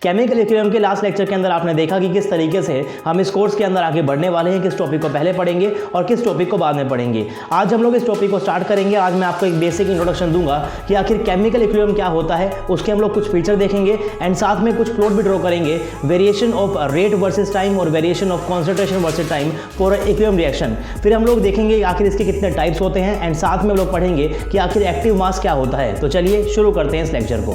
Chemical equilibrium के last lecture के अंदर आपने देखा कि किस तरीके से हम इस कोर्स के अंदर आगे बढ़ने वाले हैं, किस टॉपिक को पहले पढ़ेंगे और किस टॉपिक को बाद में पढ़ेंगे। आज हम लोग इस टॉपिक को स्टार्ट करेंगे। आज मैं आपको एक बेसिक इंट्रोडक्शन दूंगा कि आखिर केमिकल इक्विलिब्रियम क्या होता है, उसके हम लोग कुछ फीचर देखेंगे एंड साथ में कुछ प्लॉट भी ड्रॉ करेंगे, variation of rate versus time और variation of concentration versus time for equilibrium reaction. फिर हम लोग देखेंगे आखिर इसके कितने टाइप्स होते हैं एंड साथ में हम लोग पढ़ेंगे कि आखिर एक्टिव मास क्या होता है। तो चलिए शुरू करते हैं इस लेक्चर को।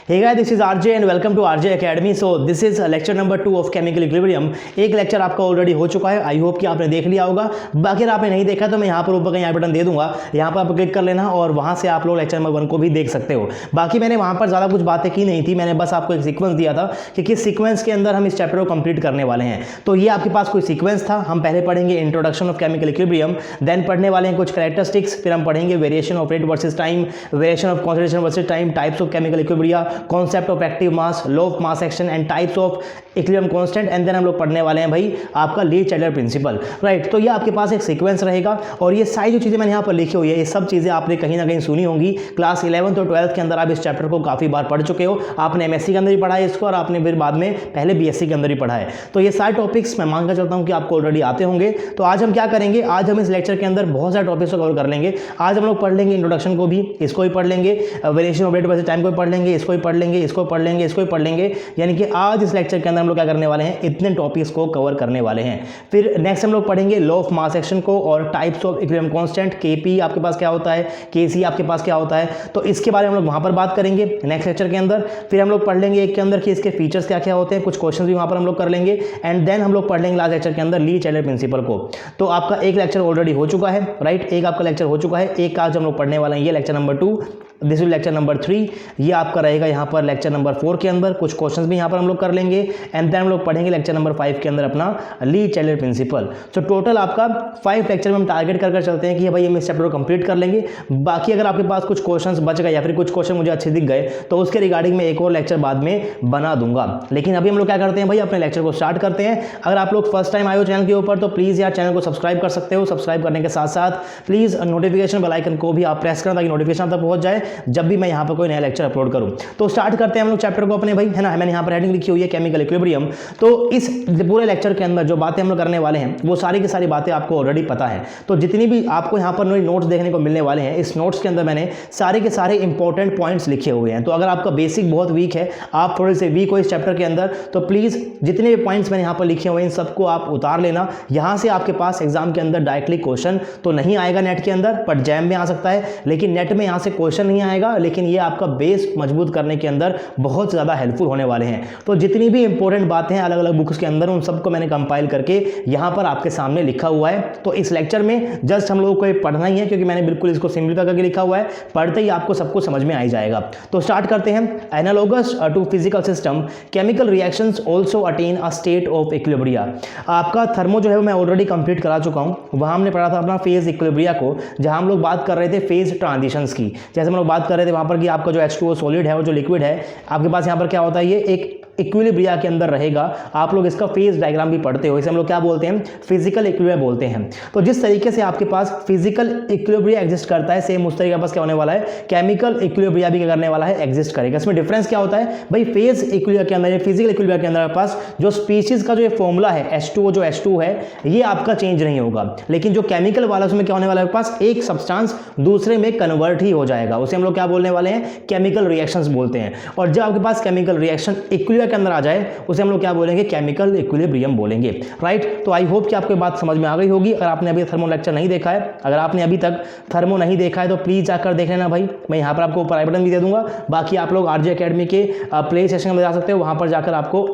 Hey guys, this is RJ and welcome to RJ Academy. So this is lecture number 2 of chemical equilibrium। एक लेक्चर आपका ऑलरेडी हो चुका है, आई होप कि आपने देख लिया होगा। बाकी अगर आपने नहीं देखा तो मैं यहाँ पर ऊपर कहीं बटन दे दूंगा, यहाँ पर आप क्लिक कर लेना और वहाँ से आप लोग लेक्चर नंबर 1 को भी देख सकते हो। बाकी मैंने वहाँ पर ज़्यादा कुछ बातें की नहीं थी, मैंने बस आपको एक सीक्वेंस दिया था कि किस सीक्वेंस के अंदर हम इस चैप्टर को कंप्लीट करने वाले हैं। तो ये आपके पास कोई सीक्वेंस था। हम पहले पढ़ेंगे introduction of chemical equilibrium, then पढ़ने वाले हैं कुछ कैरेक्टरिस्टिक्स, फिर हम पढ़ेंगे variation of rate versus time, variation of concentration versus time, types of chemical equilibria, concept of active mass, law of mass action and types of equilibrium constant and then हम लोग पढ़ने वाले हैं भाई आपका ली चाइल्डर प्रिंसिपल। राइट, तो ये आपके पास एक सीक्वेंस रहेगा और ये सारी जो चीज़ें मैंने यहाँ पर लिखी हुई है, ये सब चीज़ें आपने कहीं ना कहीं सुनी होंगी। क्लास 11th और 12th के अंदर आप इस चैप्टर को काफ़ी बार पढ़ चुके हो। आपने एमएससी के अंदर ही पढ़ा है इसको और आपने फिर बाद में पहले बीएससी के अंदर ही पढ़ा है। तो ये सारे टॉपिक्स मैं मान कर चलता हूँ कि आपको ऑलरेडी आते होंगे। तो आज हम क्या करेंगे, आज हम इस लेक्चर के अंदर बहुत सारे टॉपिक्स को कवर कर लेंगे। आज हम लोग पढ़ लेंगे इंट्रोडक्शन को भी, इसको भी पढ़ लेंगे, variation of rate versus time को भी पढ़ लेंगे, इसको भी पढ़ लेंगे, इसको पढ़ लेंगे, इसको भी पढ़ लेंगे। यानी कि आज इस लेक्चर के अंदर हम लोग क्या करने वाले हैं, इतने टॉपिक्स को कवर करने वाले हैं। फिर नेक्स्ट हम लोग पढ़ेंगे लॉ ऑफ मास एक्शन को और types of equilibrium constant, KP आपके पास क्या होता है, केसी आपके पास क्या होता है, तो इसके बारे में हम लोग वहां पर बात करेंगे नेक्स्ट लेक्चर के अंदर। फिर हम लोग पढ़ लेंगे एक के अंदर कि इसके फीचर्स क्या क्या होते हैं, कुछ क्वेश्चंस भी वहां पर हम लोग कर लेंगे एंड देन हम लोग पढ़ लेंगे लास्ट लेक्चर के अंदर ली चाइल्डर प्रिंसिपल को। तो आपका एक लेक्चर ऑलरेडी हो चुका है, राइट, एक आपका लेक्चर हो चुका है, एक आज हम लोग पढ़ने वाले हैं ये lecture number 2, this is lecture number 3। ये आपका रहेगा यहाँ पर लेक्चर नंबर 4 के अंदर, कुछ क्वेश्चंस भी यहाँ पर हम लोग कर लेंगे एंड देन हम लोग पढ़ेंगे लेक्चर नंबर 5 के अंदर अपना ली चाइल्डर प्रिंसिपल। तो टोटल आपका 5 लेक्चर में हम टारगेट कर चलते हैं कि भाई हम इस चैप्टर को कंप्लीट कर लेंगे। बाकी अगर आपके पास कुछ क्वेश्चंस बच गए या फिर कुछ क्वेश्चन मुझे अच्छे दिख गए तो उसके रिगार्डिंग में एक और लेक्चर बाद में बना दूंगा। लेकिन अभी हम लोग क्या करते हैं भाई, अपने लेक्चर को स्टार्ट करते हैं। अगर आप लोग फर्स्ट टाइम आए हो चैनल के ऊपर तो प्लीज़ यार चैनल को सब्सक्राइब कर सकते हो। सब्सक्राइब करने के साथ साथ प्लीज़ नोटिफिकेशन बेल आइकन को भी आप प्रेस करें ताकि नोटिफिकेशन तक पहुंच जाए जब भी मैं यहाँ पर कोई नया लेक्चर अपलोड करूँ। तो स्टार्ट करते हैं हम लोग चैप्टर को अपने भाई, है ना। मैंने यहाँ पर हेडिंग लिखी हुई है केमिकल इक्विलिब्रियम। तो इस पूरे लेक्चर के अंदर जो बातें हम लोग करने वाले हैं वो सारी की सारी बातें आपको ऑलरेडी पता है। तो जितनी भी आपको यहाँ पर नोट्स देखने को मिलने वाले हैं, इस नोट्स के अंदर मैंने सारे के सारे इंपॉर्टेंट पॉइंट्स लिखे हुए हैं। तो अगर आपका बेसिक बहुत वीक है, आप थोड़े से वीक हो इस चैप्टर के अंदर, तो प्लीज़ जितने भी पॉइंट्स मैंने यहाँ पर लिखे हुए हैं इन सबको आप उतार लेना। यहाँ से आपके पास एग्जाम के अंदर डायरेक्टली क्वेश्चन तो नहीं आएगा नेट के अंदर, पर जैम में आ सकता है, लेकिन नेट में यहाँ से क्वेश्चन नहीं आएगा, लेकिन ये आपका बेस मजबूत करने के अंदर बहुत ज़्यादा हेल्पफुल होने वाले हैं। तो जितनी भी इंपॉर्टेंट बातें हैं अलग अलग बुक्स के अंदर, उन सबको मैंने कंपाइल करके यहाँ पर आपके सामने लिखा हुआ है। तो इस लेक्चर में जस्ट हम लोगों को ये पढ़ना ही है, क्योंकि मैंने बिल्कुल इसको सिंपलीफाई करके लिखा हुआ है, पढ़ते ही आपको सब कुछ समझ में आ ही जाएगा। तो स्टार्ट करते हैं। Analogous to physical system chemical reactions also attain a state of equilibria. आपका थर्मो जो है मैं ऑलरेडी कंप्लीट करा चुका हूँ। वहाँ हमने पढ़ा था अपना फेज इक्विलिब्रिया को, जहाँ हम लोग बात कर रहे थे फेज ट्रांजिशंस की। जैसे हम लोग बात कर रहे थे वहाँ पर कि आपका जो H2O सॉलिड है और जो लिक्विड है आपके पास यहाँ पर क्या होता है, ये एक इक्विलिब्रिया के अंदर रहेगा। आप लोग इसका फेज डायग्राम भी पढ़ते हो, इसे हम लोग क्या बोलते हैं, फिजिकल इक्विलिब्रिया बोलते हैं। तो जिस तरीके से आपके पास फिजिकल इक्विलिब्रिया एग्जिस्ट करता है, सेम उस तरीके के पास क्या होने वाला है, केमिकल इक्विलिब्रिया भी क्या करने वाला है, एग्जिस्ट करेगा। इसमें डिफरेंस क्या होता है भाई, फेज इक्विलिब्रिया के अंदर, फिजिकल इक्विलिब्रिया के अंदर आपके पास जो स्पीशीज का जो फॉर्मूला है H2O, जो H2 है ये आपका चेंज नहीं होगा, लेकिन जो केमिकल वाला उसमें क्या होने वाला है, आपके पास एक सब्सटेंस दूसरे में कन्वर्ट ही हो जाएगा। उसे हम लोग क्या बोलने वाले हैं, केमिकल रिएक्शंस बोलते हैं। और जब आपके पास केमिकल रिएक्शन इक्विलिब्रिया के अंदर आ जाए उसे हम लोग क्या बोलेंगे, केमिकल इक्विलिब्रियम बोलेंगे। राइट, तो आई होप कि आपको बात समझ में आ गई होगी। अगर आपने अभी थर्मो लेक्चर नहीं देखा है, अगर आपने अभी तक थर्मो नहीं देखा है तो प्लीज जाकर देख लेना भाई। मैं यहाँ पर आपको ऊपर आई बटन भी दे दूंगा। बाकी आप लोग RJ अकेडमी के प्ले सेशन में जा सकते हो, वहां पर जाकर आपको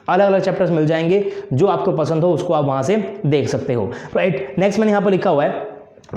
अलग अलग चैप्टर्स मिल जाएंगे, जो आपको पसंद हो उसको आप वहां से देख सकते हो। राइट, नेक्स्ट मैंने यहाँ पर लिखा हुआ है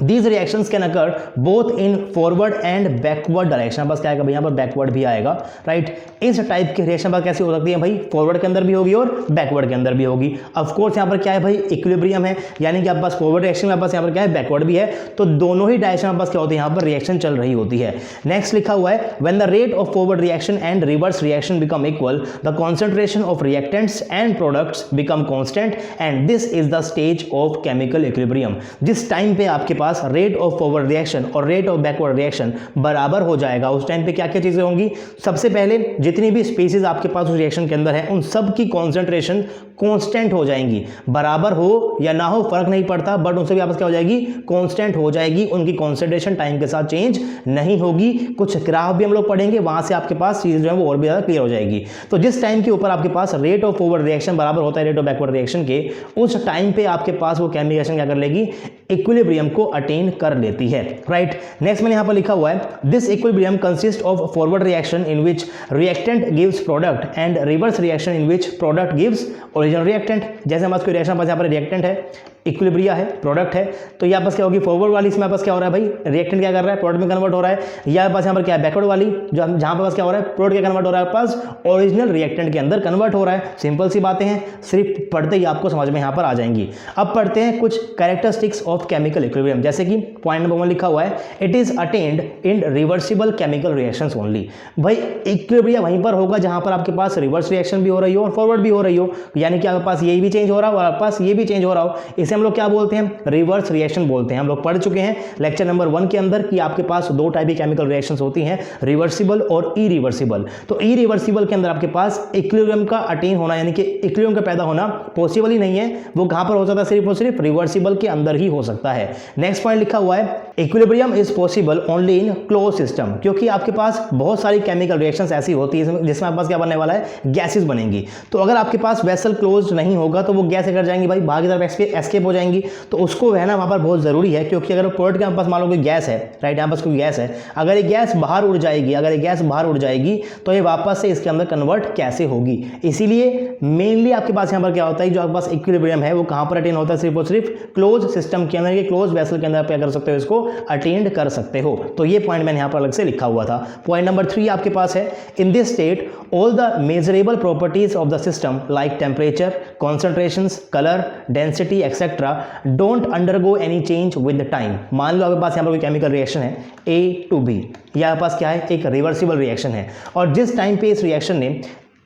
These reactions can occur both in forward and backward direction। बस क्या आएगा भाई यहाँ पर बैकवर्ड भी आएगा, राइट। इस टाइप की रिएक्शन बस कैसी हो सकती है भाई, फॉरवर्ड के अंदर भी होगी और बैकवर्ड के अंदर भी होगी। ऑफ कोर्स यहाँ पर क्या है भाई, इक्विलिब्रियम है, यानी कि आप पास फॉरवर्ड रिएक्शन में पास यहाँ पर क्या है, बैकवर्ड भी है, तो दोनों ही डायरेक्शन में पास क्या होती है, यहाँ पर रिएक्शन चल रही होती है। नेक्स्ट लिखा हुआ है when the rate of forward reaction and reverse reaction become equal the concentration of reactants and products become constant and this is the stage of chemical equilibrium. जिस टाइम पे आपके पास रेट ऑफ फॉरवर्ड रिएक्शन और rate of backward reaction बराबर हो जाएगा, उस time पे क्या क्या चीजें होंगी, सबसे पहले जितनी भी स्पीसीज आपके पास उस रिएक्शन के अंदर है उन सब की कॉन्सेंट्रेशन कांस्टेंट हो जाएंगी, बराबर हो या ना हो फर्क नहीं पड़ता, बट उनसे भी आपस क्या हो जाएगी, कांस्टेंट हो जाएगी, उनकी कॉन्सेंट्रेशन टाइम के साथ चेंज नहीं होगी। कुछ ग्राफ भी हम लोग पढ़ेंगे, वहां से आपके पास चीज जो है वो और भी ज्यादा क्लियर हो जाएगी। तो जिस टाइम के ऊपर आपके पास रेट ऑफ फॉरवर्ड रिएक्शन बराबर होता है रेट ऑफ बैकवर्ड रिएक्शन के, उस टाइम पे आपके पास वो केमिकल रिएक्शन क्या कर लेगी, इक्विलिब्रियम को अटेन कर लेती है, राइट। नेक्स्ट मैंने यहां पर लिखा हुआ है this equilibrium consist of forward reaction in which reactant gives product and reverse reaction in which product gives original reactant. जैसे हमारे कोई रिएक्शन पास यहाँ पर रिएक्टेंट है, इक्विलिब्रिया है, प्रोडक्ट है, तो यहाँ पास क्या होगी, फॉरवर्ड वाली इसमें पास क्या हो रहा है भाई, रिएक्टेंट क्या कर रहा है, प्रोडक्ट में कन्वर्ट हो रहा है, या पास यहाँ पर क्या है, बैकवर्ड वाली जो जहाँ पास क्या हो रहा है, प्रोडक्ट क्या कन्वर्ट हो रहा है, पास ओरिजिनल रिएक्टेंट के अंदर कन्वर्ट हो रहा है। सिंपल सी बातें हैं, सिर्फ पढ़ते ही आपको समझ में यहाँ पर आ जाएंगी। अब पढ़ते हैं कुछ कैरेक्टरिस्टिक्स ऑफ केमिकल इक्विलिब्रियम, जैसे कि पॉइंट नंबर 1 लिखा हुआ है it is attend in reversible chemical reactions only. भाई इक्विलिब्रिया वहीं पर होगा जहां पर आपके पास रिवर्स रिएक्शन भी हो रही हो और फॉरवर्ड भी हो रही हो, यानी कि आपके पास ये भी चेंज हो रहा हो और आपके पास ये भी चेंज हो रहा हो, इसे हम लोग क्या बोलते हैं, रिवर्स रिएक्शन बोलते हैं। हम लोग पढ़ चुके हैं लेक्चर नंबर 1 के अंदर कि आपके पास दो टाइप की केमिकल रिएक्शंस होती हैं, रिवर्सिबल और इरिवर्सिबल। तो इरिवर्सिबल के अंदर आपके पास इक्विलिब्रियम का अटेन होना, यानी कि इक्विलिब्रियम का पैदा होना पॉसिबल ही नहीं है, वो कहां पर हो सकता है, सिर्फ और सिर्फ रिवर्सिबल के अंदर ही हो सकता है। नेक्स्ट पॉइंट लिखा हुआ है equilibrium is possible only in close system, क्योंकि आपके पास बहुत सारी केमिकल रिएक्शंस ऐसी होती है जिसमें आपके पास क्या बनने वाला है, गैसेस बनेंगी। तो अगर आपके पास वेसल क्लोज नहीं होगा तो वो गैस कर जाएंगी भाई, बाहर की तरफ एस्केप हो जाएंगी, तो उसको रहना वहां पर बहुत जरूरी है, क्योंकि अगर प्रोडक्ट के पास मान लो कोई गैस है, राइट, यहाँ पास कोई गैस है, अगर ये गैस बाहर उड़ जाएगी, अगर ये गैस बाहर उड़ जाएगी तो ये वापस से इसके अंदर कन्वर्ट कैसे होगी। इसीलिए मेनली आपके पास यहाँ पर क्या होता है, जो आपके पास इक्विलिब्रियम है वो कहां पर अटेन होता है, सिर्फ और सिर्फ क्लोज सिस्टम के अंदर, क्लोज वेसल के अंदर आप क्या कर सकते हो, इसको अटेंड कर सकते हो। तो ये पॉइंट मैंने यहाँ पर अलग से लिखा हुआ था। पॉइंट नंबर 3 आपके पास है इन this state all the measurable properties of the system like temperature, concentrations, colour, density etcetera don't undergo any change with the time. मान लो आपके पास यहाँ पर कोई केमिकल रिएक्शन है A to B, या आपके पास क्या है, एक रिवर्सिबल रिएक्शन है, और जिस टाइम पे इस रिएक्शन ने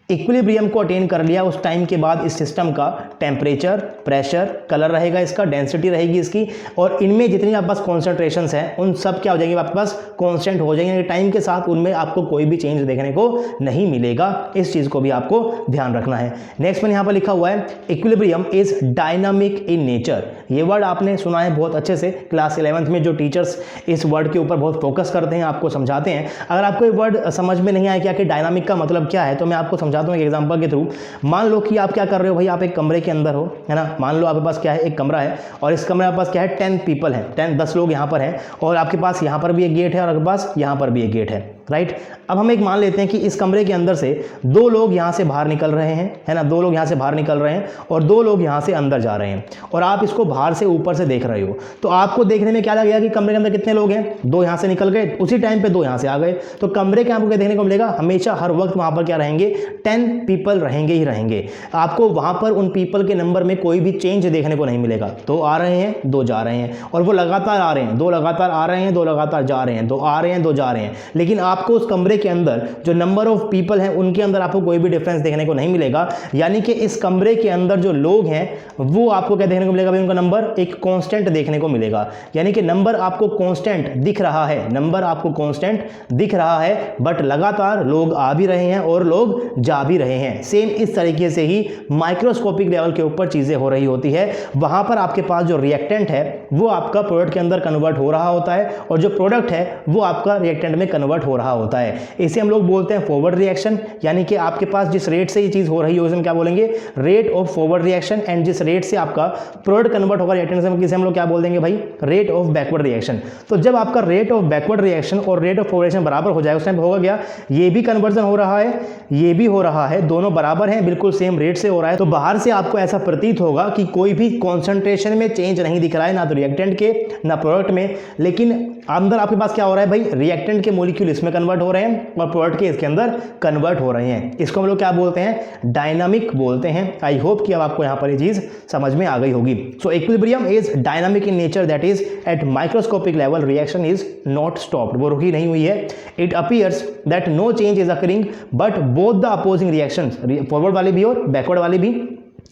इक्विलिब्रियम को अटेन कर लिया, उस टाइम के बाद इस सिस्टम का टेम्परेचर, प्रेशर, कलर रहेगा, इसका डेंसिटी रहेगी इसकी, और इनमें जितनी आपके पास कॉन्सेंट्रेशंस हैं उन सब क्या हो जाएंगे, आपके पास कांस्टेंट हो जाएंगे, टाइम के साथ उनमें आपको कोई भी चेंज देखने को नहीं मिलेगा। इस चीज़ को भी आपको ध्यान रखना है। नेक्स्ट में यहाँ पर लिखा हुआ है equilibrium is dynamic in nature. ये वर्ड आपने सुना है बहुत अच्छे से, क्लास 11th में जो टीचर्स इस वर्ड के ऊपर बहुत फोकस करते हैं, आपको समझाते हैं। अगर आपको ये वर्ड समझ में नहीं आया क्या कि डायनामिक का मतलब क्या है, तो मैं आपको समझाता हूँ एक एग्जांपल के थ्रू। मान लो कि आप क्या कर रहे हो भाई, आप एक कमरे के अंदर हो, है ना, मान लो आपके पास क्या है, एक कमरा है, और इस कमरे के पास क्या है, 10 पीपल हैं, 10 लोग यहाँ पर हैं, और आपके पास यहाँ पर भी एक गेट है और आपके पास यहाँ पर भी एक गेट है, राइट। अब हम एक मान लेते हैं कि इस कमरे के अंदर से 2 लोग यहाँ से बाहर निकल रहे हैं, है ना, 2 लोग यहाँ से बाहर निकल रहे हैं और 2 लोग यहाँ से अंदर जा रहे हैं, और आप इसको बाहर से ऊपर से देख रहे हो। तो आपको देखने में क्या लगेगा कि कमरे के अंदर कितने लोग हैं, 2 यहाँ से निकल गए, उसी टाइम पे 2 यहाँ से आ गए, तो कमरे के आपको क्या देखने को मिलेगा, हमेशा हर वक्त वहाँ पर क्या रहेंगे, 10 पीपल रहेंगे ही रहेंगे। आपको वहाँ पर उन पीपल के नंबर में कोई भी चेंज देखने को नहीं मिलेगा। 2 आ रहे हैं, 2 जा रहे हैं, और वो लगातार आ रहे हैं, 2 लगातार आ रहे हैं, 2 लगातार जा रहे हैं, 2 आ रहे हैं, 2 जा रहे हैं, लेकिन आपको उस कमरे के अंदर जो नंबर ऑफ पीपल हैं उनके अंदर आपको कोई भी डिफरेंस देखने को नहीं मिलेगा। यानी कि इस कमरे के अंदर जो लोग हैं वो आपको क्या देखने को मिलेगा भाई, उनका नंबर एक कांस्टेंट देखने को मिलेगा। यानी कि नंबर आपको कांस्टेंट दिख रहा है, नंबर आपको कांस्टेंट दिख रहा है, बट लगातार लोग आ भी रहे हैं और लोग जा भी रहे हैं। सेम इस तरीके से ही माइक्रोस्कोपिक लेवल के ऊपर चीजें हो रही होती है। वहां पर आपके पास जो रिएक्टेंट है वो आपका प्रोडक्ट के अंदर कन्वर्ट हो रहा होता है, और जो प्रोडक्ट है वो आपका रिएक्टेंट में कन्वर्ट हो रहा रहा होता है। इसे हम लोग बोलते हैं फॉरवर्ड रिएक्शन, यानी कि आपके पास जिस रेट से ये चीज़ हो रही है उसे हम क्या बोलेंगे, rate of forward reaction. And जिस रेट से आपका प्रोडक्ट कन्वर्ट होगा रिएक्टेंट से, किसे हम लोग क्या बोल देंगे भाई, रेट ऑफ बैकवर्ड रिएक्शन। तो जब आपका रेट ऑफ बैकवर्ड रिएक्शन और रेट ऑफ फॉरवर्ड रिएक्शन बराबर हो जाए उस टाइम होगा क्या, ये भी कन्वर्जन हो रहा है, ये भी हो रहा है, दोनों बराबर हैं, बिल्कुल सेम रेट से हो रहा है। तो बाहर से आपको ऐसा प्रतीत होगा कि कोई भी कॉन्सेंट्रेशन में चेंज नहीं दिख रहा है, ना तो रिएक्टेंट के ना प्रोडक्ट में, लेकिन अंदर आपके पास क्या हो रहा है भाई, रिएक्टेंट के मॉलिक्यूल इसमें कन्वर्ट हो रहे हैं और प्रोडक्ट के इसके अंदर कन्वर्ट हो रहे हैं। इसको हम लोग क्या बोलते हैं, डायनामिक बोलते हैं। आई होप कि अब आपको यहां पर ये चीज समझ में आ गई होगी। So equilibrium is dynamic in nature, that is at microscopic level reaction is not stopped, वो रुकी नहीं हुई है। It appears that no change is occurring but both the opposing reactions, forward वाली भी और बैकवर्ड वाली भी,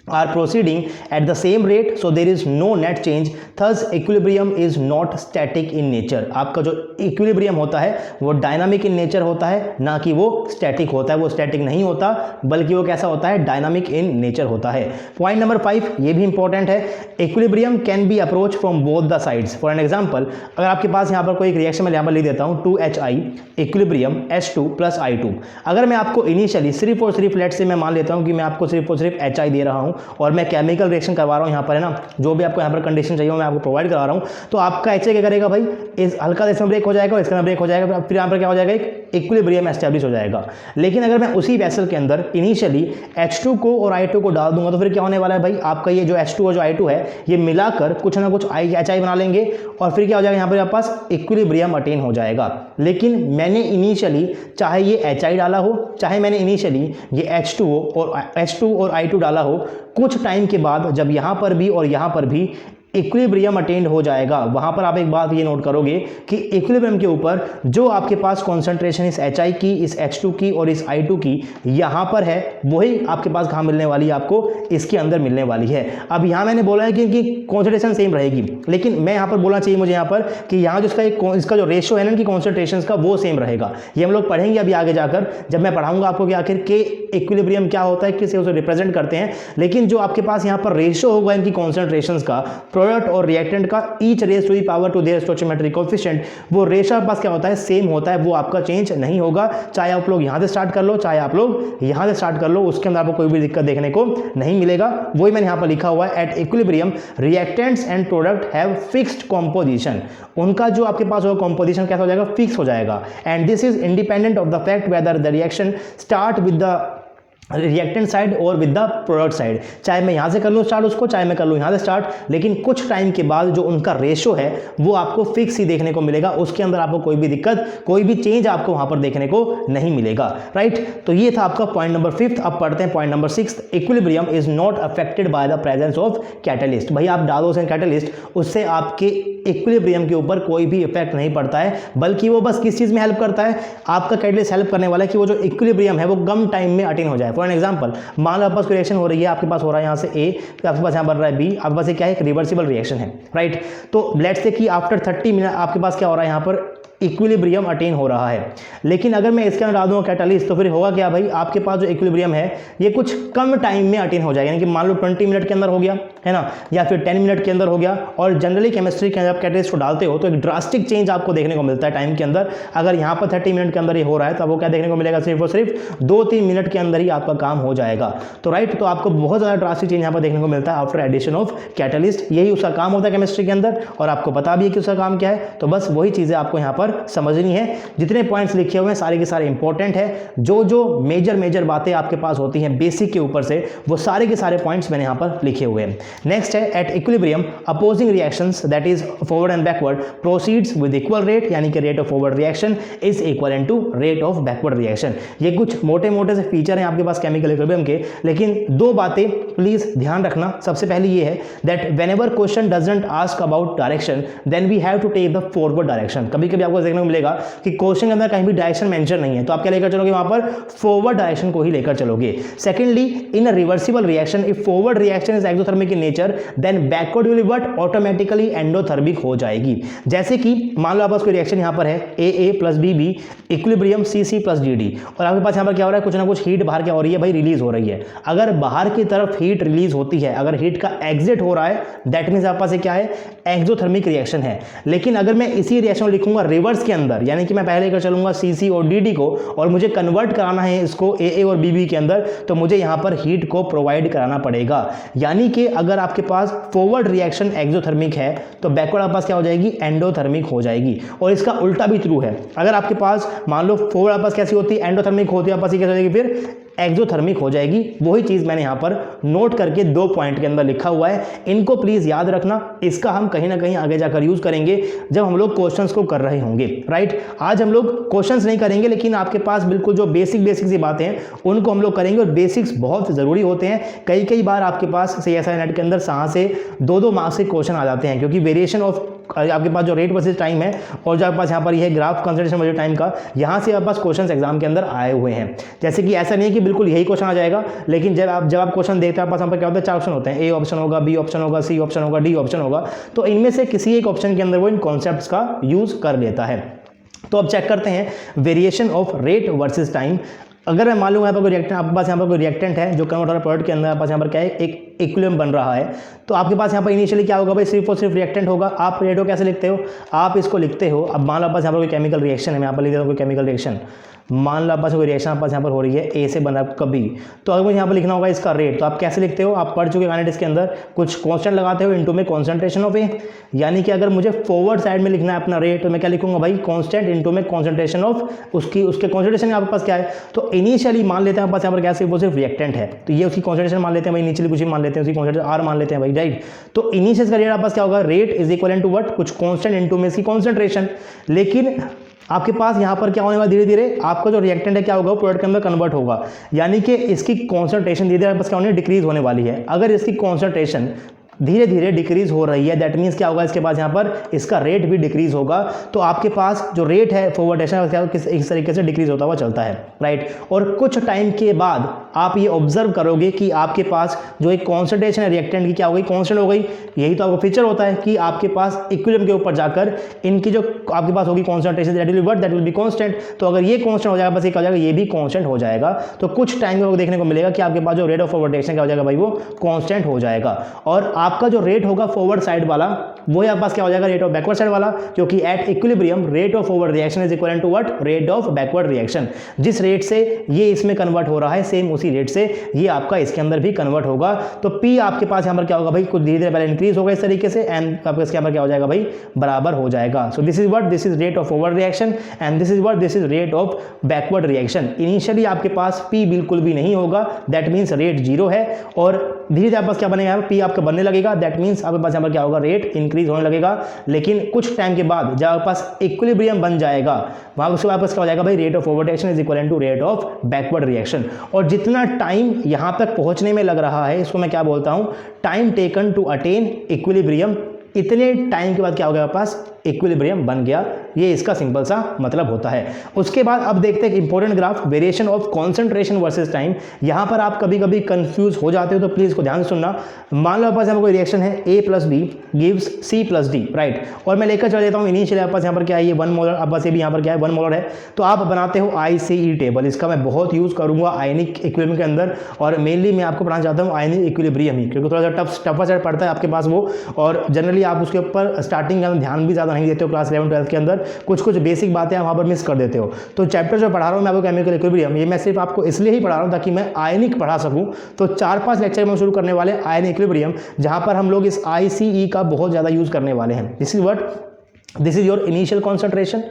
are proceeding at the same rate, so there is no net change, thus equilibrium is not static in nature। आपका जो equilibrium होता है वो dynamic in nature होता है, ना कि वो static होता है। वो static नहीं होता बल्कि वो कैसा होता है, dynamic in nature होता है। पॉइंट नंबर 5 ये भी इंपॉर्टेंट है, equilibrium can be approached from both the sides। For an example, अगर आपके पास यहाँ पर कोई एक रिएक्शन मैं यहाँ पर लिख देता हूँ 2HI इक्विलिब्रियम H2 + I2। अगर मैं आपको इनिशियली सिर्फ और सिर्फ लेट से मैं मान लेता हूँ कि मैं आपको सिर्फ और सिर्फ HI दे रहा हूँ और मैं केमिकल रिएक्शन करवा रहा हूँ यहाँ पर, है ना, जो भी आपको यहाँ पर कंडीशन चाहिए मैं आपको प्रोवाइड करा रहा हूँ, तो आपका HI क्या करेगा भाई, इस हल्का इसमें ब्रेक हो जाएगा और इसका ब्रेक हो जाएगा, फिर यहाँ पर क्या हो जाएगा, एक इक्विलिब्रियम एस्टैब्लिश हो जाएगा। लेकिन अगर मैं उसी वेसल के अंदर इनिशियली H2 को और I2 को डाल दूंगा तो फिर क्या होने वाला है भाई, आपका ये जो H2 और जो I2 है ये मिलाकर कुछ ना कुछ HI बना लेंगे और फिर क्या हो जाएगा, यहाँ पर आपके पास इक्विलिब्रियम अटेन हो जाएगा। लेकिन मैंने इनिशियली चाहे ये HI डाला हो, चाहे मैंने इनिशियली ये H2 और I2 डाला हो, कुछ टाइम के बाद जब यहाँ पर भी और यहाँ पर भी इक्विलिब्रियम अटेंड हो जाएगा, वहां पर आप एक बात ये नोट करोगे कि इक्विलिब्रियम के ऊपर जो आपके पास कॉन्सेंट्रेशन इस HI की, इस H2 की और इस I2 की यहां पर है, वही आपके पास कहां मिलने वाली है, आपको इसके अंदर मिलने वाली है। अब यहां मैंने बोला है कि इनकी कॉन्सेंट्रेशन सेम रहेगी, लेकिन मैं यहां पर बोलना चाहिए मुझे यहां पर कि यहां जो इसका जो रेशियो है ना इनकी कॉन्सेंट्रेशन का, वो सेम रहेगा। ये हम लोग पढ़ेंगे अभी आगे जाकर, जब मैं पढ़ाऊंगा आपको कि आखिर के इक्विलिब्रियम क्या होता है, किसे उसे रिप्रेजेंट करते हैं। लेकिन जो आपके पास यहां पर रेशियो होगा इनकी कॉन्सेंट्रेशन का, प्रोडक्ट और रिएक्टेंट का, each raise to the power to their stoichiometric coefficient, वो रेशियो आपके पास क्या होता है, सेम होता है, वो आपका चेंज नहीं होगा। चाहे आप लोग यहां से स्टार्ट कर लो, चाहे आप लोग यहां से स्टार्ट कर लो, उसके अंदर आपको कोई भी दिक्कत देखने को नहीं मिलेगा। वही मैंने यहां पर लिखा हुआ है, at equilibrium reactants and product have fixed composition. उनका जो आपके पास होगा कंपोजिशन कैसा हो जाएगा, फिक्स हो जाएगा। And this is independent of the fact whether the reaction start with the reactant side और विद द प्रोडक्ट साइड। चाहे मैं यहां से कर लूं स्टार्ट उसको, चाहे मैं कर लूं यहां से स्टार्ट, लेकिन कुछ टाइम के बाद जो उनका रेशियो है वो आपको फिक्स ही देखने को मिलेगा। उसके अंदर आपको कोई भी दिक्कत, कोई भी चेंज आपको वहां पर देखने को नहीं मिलेगा। राइट, तो ये था आपका पॉइंट नंबर 5। अब पढ़ते हैं point number 6। Equilibrium is not affected by the presence of catalyst. भाई आप डालो से कैटलिस्ट, उससे आपके इक्विलिब्रियम के ऊपर कोई भी इफेक्ट नहीं पड़ता है, बल्कि वो बस किस चीज में हेल्प करता है, आपका कैटलिस्ट हेल्प करने वाला है कि वो जो इक्विलिब्रियम है वो कम टाइम में अटेन हो जाए। फॉर एन एग्जाम्पल, मान लो आपके पास रिएक्शन हो रही है, आपके पास हो रहा है यहाँ से ए, फिर आपके पास यहाँ बन रहा है बी, आपके पास क्या है, एक रिवर्सिबल रिएक्शन है। राइट, तो लेट्स से कि आफ्टर 30 मिनट आपके पास क्या हो रहा है, यहाँ पर इक्विलिब्रियम अटेन हो रहा है। लेकिन अगर मैं इसके अंदर डाल दूंगा कैटलिस्ट, तो फिर होगा क्या भाई, आपके पास जो इक्विलिब्रियम है ये कुछ कम टाइम में अटेन हो जाएगा। यानी कि मान लो 20 मिनट के अंदर हो गया है ना, या फिर 10 मिनट के अंदर हो गया। और जनरली केमिस्ट्री के अंदर आप कैटलिस्ट को डालते हो तो एक ड्रास्टिक चेंज आपको देखने को मिलता है टाइम के अंदर। अगर यहाँ पर 30 मिनट के अंदर ये हो रहा है तो आपको क्या देखने को मिलेगा, सिर्फ और सिर्फ 2-3 मिनट के अंदर ही आपका काम हो जाएगा। तो राइट, तो आपको बहुत ज़्यादा ड्रास्टिक चेंज यहाँ पर देखने को मिलता है आफ्टर एडिशन ऑफ कैटलिस्ट। यही उसका काम होता है केमिस्ट्री के अंदर, और आपको पता भी है कि उसका काम क्या है। तो बस वही चीज़ें आपको यहाँ पर समझनी है। जितने पॉइंट्स लिखे हुए हैं सारे के सारे इंपॉर्टेंट है। जो जो मेजर बातें आपके पास होती हैं बेसिक के ऊपर से, वो सारे के सारे पॉइंट्स मैंने यहाँ पर लिखे हुए हैं। नेक्स्ट है, at equilibrium opposing reactions that is forward and backward proceeds with equal rate, यानी कि rate of forward reaction is equal to rate of backward reaction. ये कुछ मोटे मोटे से फीचर हैं आपके पास केमिकल इक्विलिब्रियम के, लेकिन दो बातें प्लीज ध्यान रखना। सबसे पहली ये है that whenever question doesn't ask about direction then we have to take the forward direction. कभी कभी आपको देखने को मिलेगा कि क्वेश्चन के अंदर कहीं भी डायरेक्शन मेंशन नहीं है, तो आप क्या लेकर चलोगे, वहां पर फॉरवर्ड डायरेक्शन को ही लेकर चलोगे। Secondly, in a reversible reaction if forward reaction is exothermic in nature then backward will but automatically endothermic हो जाएगी। जैसे कि मान लो आपके पास कोई रिएक्शन यहां पर है AA + BB equilibrium CC + DD, और आपके पास यहां पर क्या हो रहा है, कुछ ना कुछ हीट बाहर क्या हो रही है भाई, रिलीज हो रही है। अगर बाहर की तरफ हीट रिलीज होती है, अगर हीट का एग्जिट हो रहा है, दैट मींस आपके पास क्या है, एक्सोथर्मिक रिएक्शन है। लेकिन अगर मैं इसी रिएक्शन को लिखूंगा रिवर्स के अंदर, यानी कि मैं पहले लेकर चलूंगा CC और DD को और मुझे कन्वर्ट कराना है इसको AA और BB के अंदर, तो मुझे यहाँ पर हीट को प्रोवाइड कराना पड़ेगा। यानी कि अगर आपके पास फॉरवर्ड रिएक्शन एक्सोथर्मिक है तो बैकवर्ड आपके पास क्या हो जाएगी, एंडोथर्मिक हो जाएगी। और इसका उल्टा भी ट्रू है, अगर आपके पास मान लो फॉरवर्ड आपके पास कैसी होती है, एंडोथर्मिक होती है, आपके पास कैसे हो जाएगी, फिर एक्सोथर्मिक हो जाएगी। वही चीज मैंने यहां पर नोट करके 2 पॉइंट के अंदर लिखा हुआ है, इनको प्लीज याद रखना। इसका हम कहीं ना कहीं आगे जाकर यूज करेंगे जब हम लोग क्वेश्चंस को कर रहे होंगे, राइट। आज हम लोग क्वेश्चंस नहीं करेंगे, लेकिन आपके पास बिल्कुल जो बेसिक सी बातें हैं उनको हम लोग करेंगे, और बेसिक्स बहुत जरूरी होते हैं। कई बार आपके पास CSIR नेट के अंदर 7 से 2 मार्क्स के क्वेश्चन आ जाते हैं, क्योंकि वेरिएशन ऑफ आपके पास जो रेट वर्सेस टाइम है और जो आपके पास यहाँ पर यह ग्राफ कंसंट्रेशन वर्सेस टाइम का, यहाँ से आपके पास क्वेश्चंस एग्जाम के अंदर आए हुए हैं। जैसे कि ऐसा नहीं है कि बिल्कुल यही क्वेश्चन आ जाएगा, लेकिन जब आप क्वेश्चन देखते हैं, आपके पास यहाँ पर क्या होता है, 4 ऑप्शन होते हैं, A ऑप्शन होगा, B ऑप्शन होगा, C ऑप्शन होगा, D ऑप्शन होगा। तो इनमें से किसी एक ऑप्शन के अंदर वो इन कॉन्सेप्ट्स का यूज कर लेता है। तो अब चेक करते हैं variation of rate versus time. अगर मैं मालूम है आपके पास यहाँ पर कोई रिएक्टेंट है जो कन्वर्ट हो रहा है प्रोडक्ट के अंदर, आपके पास यहाँ पर क्या है, एक इक्विलिब्रियम बन रहा है, तो आपके पास यहाँ पर इनिशियली क्या होगा भाई, सिर्फ और सिर्फ रिएक्टेंट होगा। आप रेट को कैसे लिखते हो, आप इसको लिखते हो, अब मान लो आपके पास यहाँ पर कोई केमिकल रिएक्शन है, मैं यहाँ पर लिख देता हूँ कोई केमिकल रिएक्शन, मान लो आपके पास कोई रिएक्शन आपके पास यहाँ पर हो रही है, A से बन रहा है कभी, तो अगर मुझे यहाँ पर लिखना होगा इसका रेट, तो आप कैसे लिखते हो, आप पढ़ चुके काइनेटिक्स के अंदर कुछ कांस्टेंट लगाते हो इनटू में कॉन्सेंट्रेशन ऑफ A, यानी कि अगर मुझे फॉरवर्ड साइड में लिखना है अपना रेट, तो मैं क्या लिखूंगा भाई, कांस्टेंट इनटू में कॉन्सेंट्रेशन ऑफ उसके कॉन्सेंट्रेशन आपके पास क्या है। तो इनिशियली मान लेते हैं आपके पास यहाँ पर क्या है, वो सिर्फ रिएक्टेंट है, तो ये उसकी कॉन्सेंट्रेशन मान लेते हैं भाई, इनिशियली कुछ ही मान लेते हैं, उसकी कॉन्सेंट्रेशन R मान लेते हैं भाई, राइट। तो इनिशियल का रेट आपके पास क्या होगा, rate is equal to what, कुछ कांस्टेंट इनटू में इसकी कॉन्सेंट्रेशन। लेकिन आपके पास यहाँ पर क्या होने वाला, धीरे धीरे आपका जो रिएक्टेंट है क्या होगा, प्रोडक्ट के अंदर कन्वर्ट होगा, यानी कि इसकी कॉन्सेंट्रेशन धीरे धीरे बस क्या होने, डिक्रीज होने वाली है। अगर इसकी कॉन्सेंट्रेशन धीरे धीरे डिक्रीज हो रही है, दैट मीन्स क्या होगा, इसके पास यहाँ पर इसका रेट भी डिक्रीज होगा। तो आपके पास जो रेट है फॉरवर्ड रिएक्शन इस तरीके से डिक्रीज होता हुआ चलता है, राइट। और कुछ टाइम के बाद आप ये ऑब्जर्व करोगे कि आपके पास जो एक कॉन्सेंट्रेशन है रिएक्टेंट की क्या हो गई, कॉन्स्टेंट हो गई। यही तो आपका फीचर होता है कि आपके पास इक्विलिब्रियम के ऊपर जाकर इनकी जो आपके पास होगी concentration, that will be constant. तो अगर ये कांस्टेंट हो जाएगा, बस एक हो जाएगा, ये भी कांस्टेंट हो जाएगा। तो कुछ टाइम में देखने को मिलेगा कि आपके पास जो रेट ऑफ फॉरवर्ड रिएक्शन क्या हो जाएगा भाई, वो कांस्टेंट हो जाएगा। और आपका जो रेट होगा फॉरवर्ड साइड वाला, वो आपके पास क्या हो जाएगा, रेट ऑफ बैकवर्ड साइड वाला, क्योंकि at equilibrium rate of forward reaction is equal to what, rate of backward reaction. जिस रेट से ये इसमें कन्वर्ट हो रहा है, सेम उसी रेट से ये आपका इसके अंदर भी कन्वर्ट होगा। तो P आपके पास यहाँ पर क्या होगा भाई, कुछ धीरे धीरे पहले इंक्रीज होगा इस तरीके से, एंड आपके इसके यहाँ पर क्या हो जाएगा भाई, बराबर हो जाएगा। सो this is what, this is rate of forward reaction and this is what, this is rate of backward reaction. Initially आपके पास P बिल्कुल भी नहीं होगा, दैट मीन्स रेट 0 है, और धीरे धीरे आपके पास क्या बनेगा, P आपका बनने लगेगा, दैट मीन्स आपके पास यहाँ पर क्या होगा, रेट इंक्रीज होने लगेगा। लेकिन कुछ टाइम के बाद जब आपके पास इक्विलिब्रियम बन जाएगा, वहां उसके बाद क्या हो जाएगा भाई, rate of forward reaction is equal to rate of backward reaction. और जितना टाइम यहां तक पहुंचने में लग रहा है, इसको मैं क्या बोलता हूं, time taken to attain equilibrium. इतने टाइम के बाद क्या हो गया, आपके पास इक्विलिब्रियम बन गया। ये इसका सिंपल सा मतलब होता है। उसके बाद अब देखते हैं important graph, variation of concentration versus time. यहां पर आप कभी कभी कंफ्यूज हो जाते हो, तो प्लीज को ध्यान से सुनना। मान लो आपके पास कोई रिएक्शन है, A + B gives C + D, right. और मैं लेकर चल देता हूं इनिशियली आपके पास यहाँ पर क्या है, ये 1 मोलर, आपके पास ये भी यहाँ पर क्या है 1 मोलर है। तो आप बनाते हो ICE टेबल, इसका मैं बहुत यूज करूंगा आयनिक इक्विलिब्रियम के अंदर, और मेनली मैं आपको पढ़ाना चाहता हूँ आयनिक इक्विलिब्रियम ही, क्योंकि थोड़ा सा टफर साइड पड़ता है आपके पास वो, और जनरली आप उसके ऊपर स्टार्टिंग में ध्यान भी ज़्यादा नहीं देते हो। क्लास 11-12 के अंदर कुछ बेसिक बातें आप वहाँ पर मिस कर देते हो। तो चैप्टर जो पढ़ा रहा हूँ मैं आपको केमिकल इक्विलिब्रियम, ये मैं सिर्फ आपको इसलिए ही पढ़ा रहा हूँ ताकि मैं आयनिक पढ़ा सकूँ। तो 4-5 लेक्चर में शुरू करने वाले आयनिक इक्विलिब्रियम, जहाँ पर हम लोग इस ICE का बहुत ज़्यादा यूज़ करने वाले हैं। This is what, this is your initial concentration,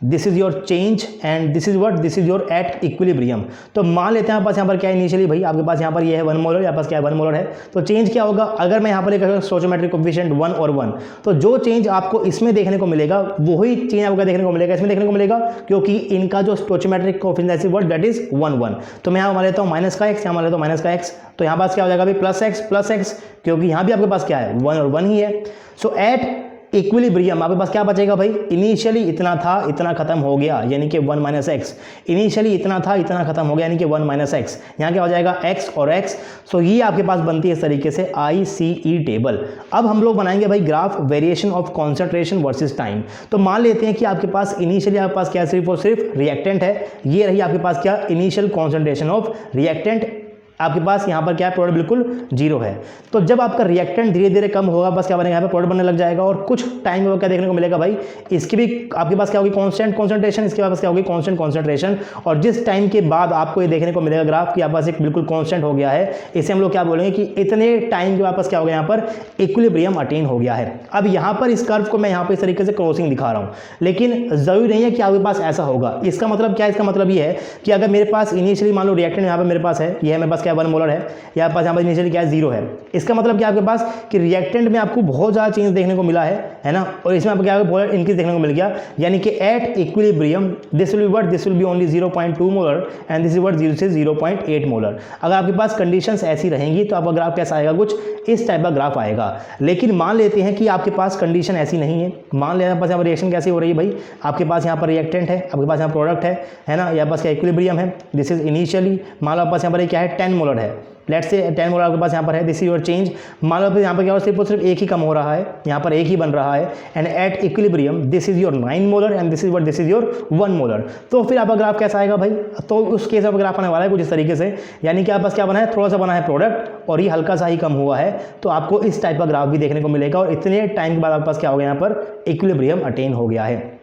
this is your change, and this is what, this is your at equilibrium. तो मान लेते हैं आपके पास यहाँ पर क्या है, इनिशियली भाई आपके पास यहाँ पर ये है 1 मोलर, यहाँ पास क्या है 1 मोलर है। तो चेंज क्या होगा, अगर मैं यहाँ पर एक स्टोइचोमेट्रिक कोएफिशिएंट 1 और 1, तो जो चेंज आपको इसमें देखने को मिलेगा वही चेंज आपको देखने को मिलेगा इसमें देखने को मिलेगा, क्योंकि इनका जो स्टोइचोमेट्रिक कोएफिशिएंट है दैट इज 1 1। तो मैं यहाँ मान लेता हूँ माइनस का x, यहाँ मान लेता हूँ माइनस का x, तो यहाँ पास क्या हो जाएगा भाई प्लस x, क्योंकि यहाँ भी आपके पास क्या है 1 और 1 ही है। सो एट इक्विलिब्रियम आपके पास क्या बचेगा भाई, इनिशियली इतना था इतना खत्म हो गया, यानी कि 1 - x। इनिशियली इतना था इतना खत्म हो गया, यानी कि 1 - x। यहाँ क्या हो जाएगा x और x। सो ये आपके पास बनती है इस तरीके से ICE टेबल। अब हम लोग बनाएंगे भाई graph variation of concentration versus time. तो मान लेते हैं कि आपके पास इनिशियली आपके पास क्या सिर्फ और सिर्फ रिएक्टेंट है। ये रही आपके पास क्या, इनिशियल कॉन्सेंट्रेशन ऑफ रिएक्टेंट आपके पास यहाँ पर क्या है, प्रोडक्ट बिल्कुल जीरो है। तो जब आपका रिएक्टेंट धीरे धीरे कम होगा, बस क्या बनेगा, यहाँ पे प्रोडक्ट बनने लग जाएगा और कुछ टाइम में क्या देखने को मिलेगा भाई, इसकी भी आपके पास क्या होगी, कांस्टेंट कॉन्सेंट्रेशन, इसके पास क्या होगी, कांस्टेंट कॉन्सेंट्रेशन। और जिस टाइम के बाद आपको ये देखने को मिलेगा ग्राफ कि आपके पास एक बिल्कुल कांस्टेंट हो गया है, इसे हम लोग क्या बोलेंगे कि इतने टाइम के वापस क्या हो गया, यहाँ पर इक्विलिब्रियम अटेन हो गया है। अब यहाँ पर इस कर्व को मैं यहाँ पर इस तरीके से क्रॉसिंग दिखा रहा हूँ, लेकिन जरूरी नहीं है कि आपके पास ऐसा होगा। इसका मतलब क्या है, इसका मतलब ये है कि अगर मेरे पास इनिशियली मान लो रिएक्टेंट यहाँ पर मेरे पास है, ये मेरे पास क्या 1 मोलर है, यहाँ पास यहाँ पर इनिशियली क्या है 0 है। इसका मतलब क्या आपके पास कि रिएक्टेंट में आपको बहुत ज़्यादा चेंज देखने को मिला है ना, और इसमें आपको क्या है, इंक्रीज देखने को मिल गया, यानी कि at equilibrium this will be what, this will B only 0.2 molar and this is what 0 से 0.8 मोलर। अगर आपके पास कंडीशंस ऐसी रहेंगी तो आपका ग्राफ कैसा आएगा, कुछ इस टाइप का ग्राफ आएगा। लेकिन मान लेते हैं कि आपके पास कंडीशन ऐसी नहीं है, मान लेते हैं पास यहाँ पर रिएक्शन कैसी हो रही है भाई, आपके पास यहाँ पर रिएक्टेंट है, आपके पास यहाँ प्रोडक्ट है ना, यहाँ पास क्या इक्विलिब्रियम है, दिस इज इनिशियली, मान लो आपके पास यहाँ पर क्या है 10 मोलर है, लेट्स से 10 मोलर आपके पास यहाँ पर है, दिस इज योर चेंज। मान लो यहाँ पर क्या हो, सिर्फ और सिर्फ एक ही कम हो रहा है, यहाँ पर एक ही बन रहा है, and at equilibrium this is your 9 molar and this is what, this is your 1 molar. तो फिर आपका ग्राफ कैसा आएगा भाई, तो उस केस में ग्राफ आने वाला है कुछ इस तरीके से, यानी कि आपके पास क्या बना है, थोड़ा सा बना है प्रोडक्ट और ये हल्का सा ही कम हुआ है, तो आपको इस टाइप का ग्राफ भी देखने को मिलेगा और इतने टाइम के बाद आपके पास क्या हो गया, यहाँ पर इक्विलिब्रियम अटेन हो गया है।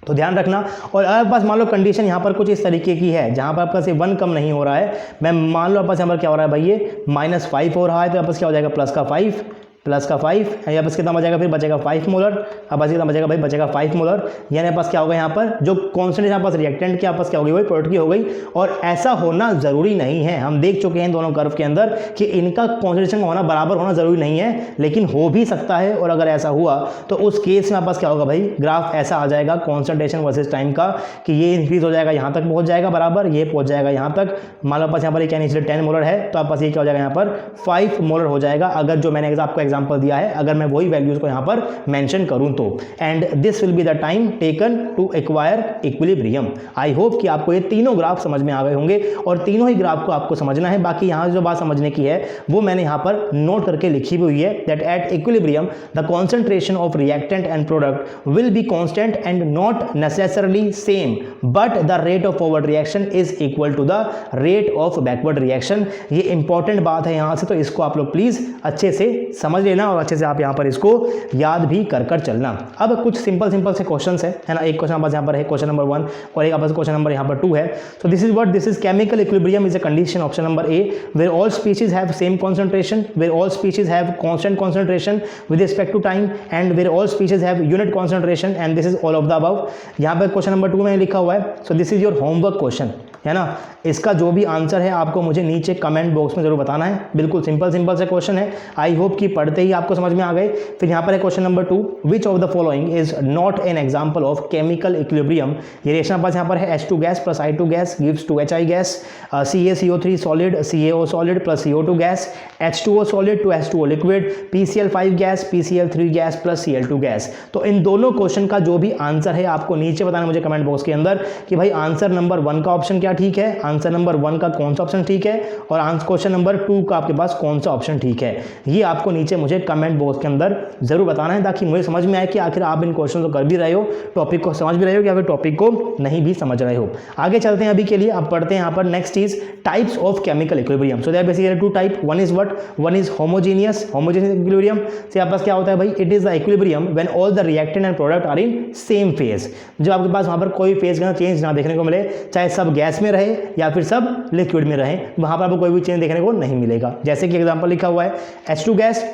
तो ध्यान रखना। और अगर पास मान लो कंडीशन यहाँ पर कुछ इस तरीके की है जहाँ पर आपका से 1 कम नहीं हो रहा है, मैं मान लो आपस यहाँ पर क्या हो रहा है भाई, ये -5 हो रहा है, तो आपस क्या हो जाएगा प्लस का 5 यहाँ पर कितना बचेगा, फिर बचेगा 5 मोलर, अब बस कितना बचेगा भाई, बचेगा 5 मोलर, यानी पास क्या होगा, यहाँ पर जो कॉन्सेंट्रेशन यहाँ पास रिएक्टेंट के आपस क्या होगी, वही प्रोडक्ट की हो गई। और ऐसा होना जरूरी नहीं है, हम देख चुके हैं दोनों कर्व के अंदर कि इनका कॉन्सेंट्रेशन होना बराबर होना जरूरी नहीं है, लेकिन हो भी सकता है। और अगर ऐसा हुआ तो उस केस में आपस क्या होगा भाई, ग्राफ ऐसा आ जाएगा कॉन्सेंट्रेशन वर्सेज टाइम का कि ये इंक्रीज हो जाएगा, यहाँ तक पहुँच जाएगा बराबर, ये पहुँच जाएगा यहाँ तक। मान लो पास यहाँ पर क्या नीचे 10 मोलर है, तो आप पास ये क्या हो जाएगा, यहाँ पर 5 मोलर हो जाएगा, अगर जो मैंने आपको एग्जाम्पल दिया है, अगर मैं वही वैल्यूज को यहां पर मेंशन करूं तो। And this will be the time taken to acquire equilibrium. I hope कि आपको ये तीनों ग्राफ समझ में आ गए होंगे और तीनों ही ग्राफ को आपको समझना है। बाकी यहां जो बात समझने की है वो मैंने यहां पर नोट करके लिखी हुई है, that at equilibrium the concentration of reactant and product will be constant and not necessarily same, but the rate of forward reaction is equal to the rate of backward reaction. ये important बात है यहां से, तो इसको आप लोग please अच्छे से समझ लेना और अच्छे से आप यहाँ पर इसको याद भी कर चलना। अब कुछ सिंपल से क्वेश्चंस है ना, एक क्वेश्चन बस यहाँ पर है क्वेश्चन नंबर 1 और एक आपस क्वेश्चन नंबर यहाँ पर 2 है। So this is what, this is chemical equilibrium is a condition, option number A, where all species have same concentration, where all species have constant concentration with respect to time and where all species have unit concentration and this is all of the above. यहाँ पर question number 2 में लिखा हुआ है। So this is your homework question है ना, इसका जो भी आंसर है आपको मुझे नीचे कमेंट बॉक्स में जरूर बताना है। बिल्कुल सिंपल से क्वेश्चन है, आई होप कि पढ़ते ही आपको समझ में आ गए। फिर यहाँ पर है question number 2, which of the following is not an example of chemical equilibrium. ये रिएक्शन पास यहाँ पर है H2 gas plus I2 gas gives 2HI gas, CaCO3 solid CaO solid plus CO2 gas, H2O solid to H2O liquid, PCl5 gas PCl3 gas plus Cl2 gas. तो इन दोनों question का जो भी आंसर है आपको नीचे बताना मुझे कमेंट बॉक्स के अंदर कि भाई आंसर नंबर 1 का ऑप्शन क्या ठीक है, आंसर नंबर 1 का कौन सा ऑप्शन ठीक है और आंसर क्वेश्चन नंबर 2 का आपके पास कौन सा ऑप्शन ठीक है। ये आपको नीचे मुझे कमेंट बॉक्स के अंदर जरूर बताना है ताकि मुझे समझ में आए कि आखिर आप इन क्वेश्चन को कर भी रहे हो, टॉपिक को समझ भी रहे हो या फिर टॉपिक को नहीं भी समझ रहे हो। आगे चलते हैं अभी के लिए, अब पढ़ते हैं यहाँ पर next is types of chemical equilibrium. So there basically 2 type, one is what, one is homogeneous equilibrium से आपके पास क्या होता है भाई, it is the equilibrium when all the reactant and product are in same phase. जो आपके पास वहां पर कोई फेज का चेंज ना देखने को मिले, चाहे सब गैस में रहे या फिर सब लिक्विड में रहे, वहां पर आपको कोई भी चेंज देखने को नहीं मिलेगा। जैसे कि एग्जांपल लिखा हुआ है H2 gas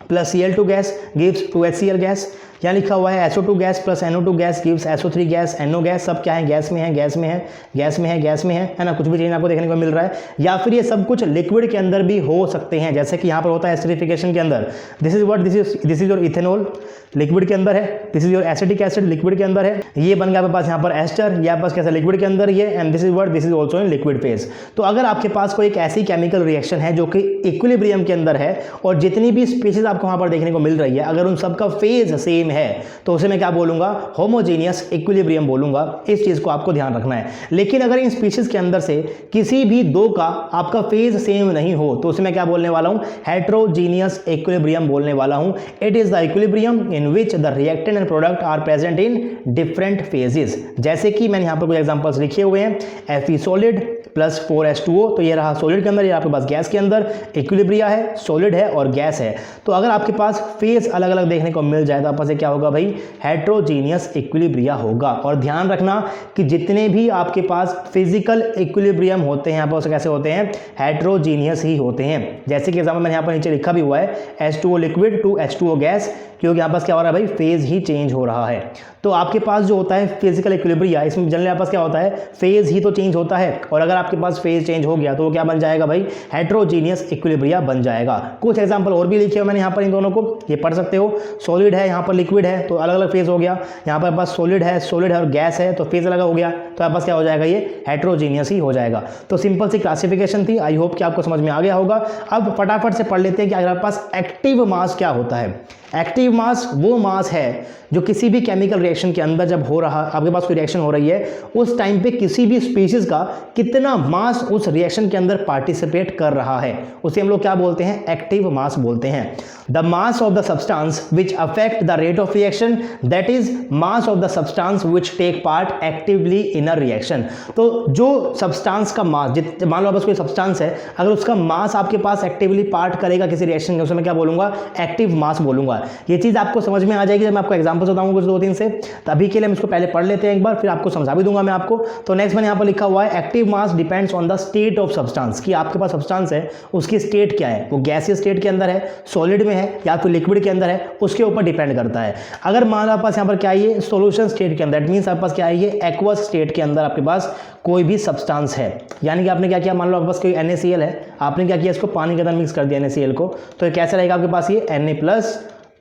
plus Cl2 gas gives 2HCl gas, यहाँ लिखा हुआ है SO2 gas plus NO2 gas gives SO3 gas, NO gas, सब क्या है, गैस में है ना, कुछ भी चेंज आपको देखने को मिल रहा है। या फिर ये सब कुछ लिक्विड के अंदर भी हो सकते हैं, जैसे कि यहाँ पर होता है एसिडिफिकेशन के अंदर, this is what, this is your ethanol liquid के अंदर है, this is your acetic acid liquid के अंदर है, ये बन गया आपके पास यहाँ पर एस्टर, या पास कैसा लिक्विड के अंदर ये, and this is what, this is also in liquid phase. तो अगर आपके पास कोई एक ऐसी केमिकल रिएक्शन है जो कि इक्विलिब्रियम के अंदर है और जितनी भी स्पीशीज आपको वहाँ पर देखने को मिल रही है, अगर उन सबका फेज सेम सेम है तो उसे मैं क्या बोलूंगा, होमोजीनियस इक्विलिब्रियम बोलूंगा। इस चीज को आपको ध्यान रखना है। लेकिन अगर इन स्पीशीज के अंदर से किसी भी दो का आपका फेज सेम नहीं हो तो उसे मैं क्या बोलने वाला हूं, हेट्रोजीनियस इक्विलिब्रियम बोलने वाला हूं। It is the equilibrium in which the reactant and product are present in different phases. जैसे कि मैंने यहां पर कुछ एग्जांपल्स लिखे हुए हैं, Fe सॉलिड प्लस 4H2O, तो ये रहा सॉलिड के अंदर, ये आपके पास गैस के अंदर इक्विलिब्रिया है, सॉलिड है और गैस है। तो अगर आपके पास फेज अलग अलग देखने को मिल जाए तो आपस क्या होगा भाई, हेट्रोजीनियस इक्विलिब्रिया होगा। और ध्यान रखना कि जितने भी आपके पास फिजिकल इक्विलिब्रियम होते हैं आपस कैसे होते हैं, हेट्रोजीनियस ही होते हैं। जैसे कि एग्जांपल मैंने यहाँ पर नीचे लिखा भी हुआ है, H2O liquid to H2O gas, क्योंकि यहाँ पास क्या हो रहा है भाई, फेज ही चेंज हो रहा है। तो आपके पास जो होता है फिजिकल इक्विलिब्रिया, इसमें जनरली आपके पास क्या होता है, फेज ही तो चेंज होता है। और अगर आपके पास फेज चेंज हो गया तो वो क्या बन जाएगा भाई, हेट्रोजीनियस इक्विलिब्रिया बन जाएगा। कुछ एग्जांपल और भी लिखे हो मैंने यहाँ पर, इन दोनों को ये पढ़ सकते हो। सॉलिड है, यहाँ पर लिक्विड है, तो अलग अलग फेज हो गया। यहाँ पर पास सॉलिड है और गैस है, तो फेज अलग हो गया, तो आपके पास क्या हो जाएगा, ये हेट्रोजीनियस ही हो जाएगा। तो सिंपल सी क्लासिफिकेशन थी, आई होप कि आपको समझ में आ गया होगा। अब फटाफट से पढ़ लेते हैं कि अगर आपके पास एक्टिव मास क्या होता है। एक्टिव मास वो मास है जो किसी भी केमिकल रिएक्शन के अंदर जब हो रहा, आपके पास कोई रिएक्शन हो रही है, उस टाइम पे किसी भी स्पीशीज का कितना मास उस रिएक्शन के अंदर पार्टिसिपेट कर रहा है, उसे हम लोग क्या बोलते हैं, एक्टिव मास बोलते हैं। The mass of the substance which affect the rate of reaction, that is mass of the substance which take part actively in a reaction. तो जो सब्सटेंस का मास, मान लो बस कोई सब्सटेंस है, अगर उसका मास आपके पास एक्टिवली पार्ट करेगा किसी रिएक्शन में, उसे मैं क्या बोलूंगा, एक्टिव मास बोलूंगा। ये चीज आपको समझ में आ जाएगी जब मैं आपको एग्जांपल्स बताऊंगा कुछ 2-3 से। तो अभी के लिए हम इसको पहले पढ़ लेते हैं एक बार, फिर आपको समझा भी दूंगा मैं आपको। तो नेक्स्ट मैंने यहाँ पर लिखा हुआ है, active mass depends on the state of substance, कि आपके पास सब्सटेंस है उसकी स्टेट क्या है, वो गैसियस स्टेट के अंदर है, सॉलिड में है या फिर लिक्विड के अंदर है, उसके ऊपर डिपेंड करता है। अगर मान लो आपके पास यहाँ पर क्या है, ये सोल्यूशन स्टेट के अंदर, दैट मींस आपके पास क्या है, ये एक्वस स्टेट के अंदर आपके पास कोई भी सब्सटेंस है, यानी कि आपने क्या किया, मान लो आपके पास कोई NaCl है, आपने क्या किया, इसको पानी के अंदर मिक्स कर दिया NaCl को, तो ये कैसे रहेगा आपके पास, ये Na+